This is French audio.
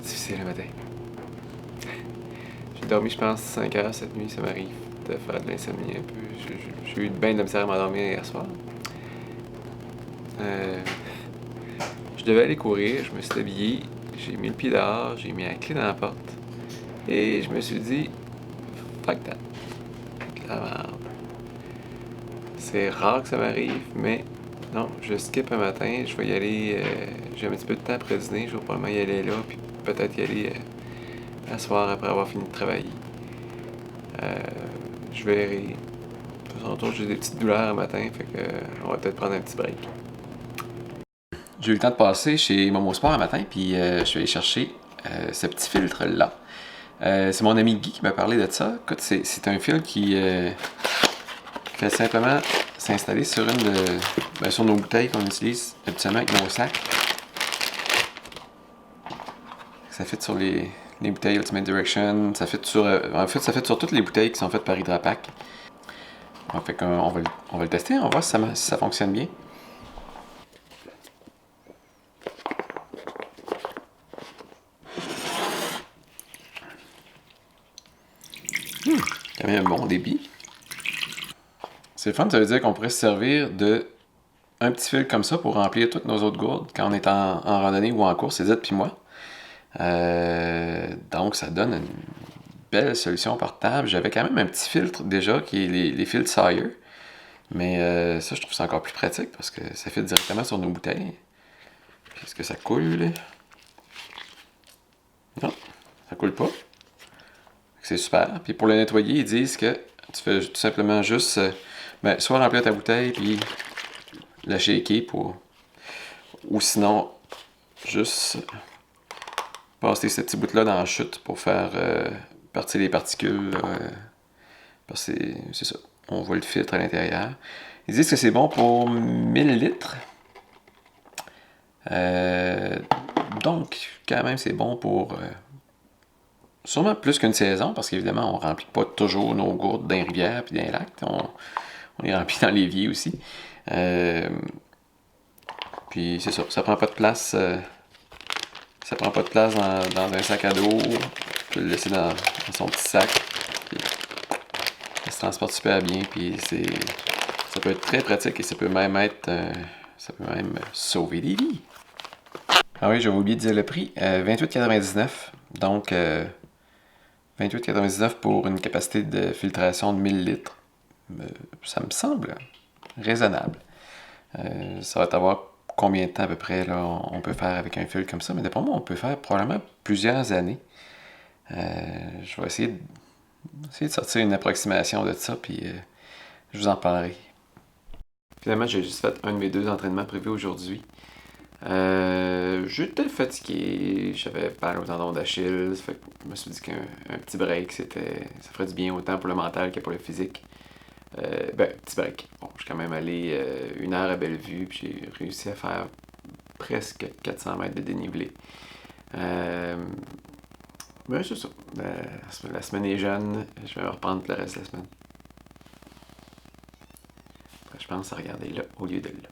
difficile le matin. J'ai dormi, je pense, 5 heures cette nuit. Ça m'arrive de faire de l'insomnie un peu. J'ai eu bien de la misère à m'endormir hier soir. Je devais aller courir, je me suis habillé, j'ai mis le pied dehors, j'ai mis la clé dans la porte. Et je me suis dit, fuck that. La merde. C'est rare que ça m'arrive, mais non, je skip un matin, je vais y aller. J'ai un petit peu de temps après dîner, je vais probablement y aller là, puis peut-être y aller à soir après avoir fini de travailler. Je verrai. De toute façon, j'ai des petites douleurs un matin, fait que on va peut-être prendre un petit break. J'ai eu le temps de passer chez Momo Sport un matin, puis je suis allé chercher ce petit filtre-là. C'est mon ami Guy qui m'a parlé de ça. Écoute, c'est un fil qui fait simplement s'installer sur sur nos bouteilles qu'on utilise habituellement avec nos sacs. Ça fit sur les bouteilles Ultimate Direction. Ça fit sur, en fait, ça fit sur toutes les bouteilles qui sont faites par Hydrapak. Fait qu'on va le tester, on va voir si ça fonctionne bien. Quand même un bon débit. C'est le fun, ça veut dire qu'on pourrait se servir de un petit fil comme ça pour remplir toutes nos autres gourdes quand on est en randonnée ou en course, c'est Zed puis moi. Donc ça donne une belle solution portable. J'avais quand même un petit filtre déjà qui est les filtres Sawyer. Mais ça, je trouve ça encore plus pratique parce que ça fit directement sur nos bouteilles. Est-ce que ça coule? Non, ça coule pas. C'est super. Puis pour le nettoyer, ils disent que tu fais tout simplement juste soit remplir ta bouteille puis la shaker ou sinon juste passer ce petit bout-là dans la chute pour faire partir les particules. Parce que c'est ça. On voit le filtre à l'intérieur. Ils disent que c'est bon pour 1000 litres. Donc, quand même, c'est bon pour sûrement plus qu'une saison, parce qu'évidemment, on ne remplit pas toujours nos gourdes dans les rivières et dans les lacs. On les remplit dans l'évier aussi. Puis c'est ça, ça prend pas de place. Ça prend pas de place dans un sac à dos. Tu peux le laisser dans son petit sac. Puis, ça se transporte super bien. Puis ça peut être très pratique et ça peut même sauver des vies. Ah oui, j'avais oublié de dire le prix. 28,99$. Donc, 28,99$ pour une capacité de filtration de 1000 litres. Ça me semble raisonnable. Ça va t'avoir combien de temps à peu près là, on peut faire avec un fil comme ça. Mais d'après moi, on peut faire probablement plusieurs années. Je vais essayer de sortir une approximation de ça, puis je vous en parlerai. Finalement, j'ai juste fait un de mes 2 entraînements prévus aujourd'hui. J'étais fatigué, j'avais mal au tendon d'Achille, fait que je me suis dit qu'un petit break, ça ferait du bien autant pour le mental que pour le physique. Petit break. Bon, je suis quand même allé 1 heure à Bellevue, puis j'ai réussi à faire presque 400 mètres de dénivelé. C'est ça. La semaine est jeune, je vais reprendre le reste de la semaine. Après, je pense à regarder là au lieu de là.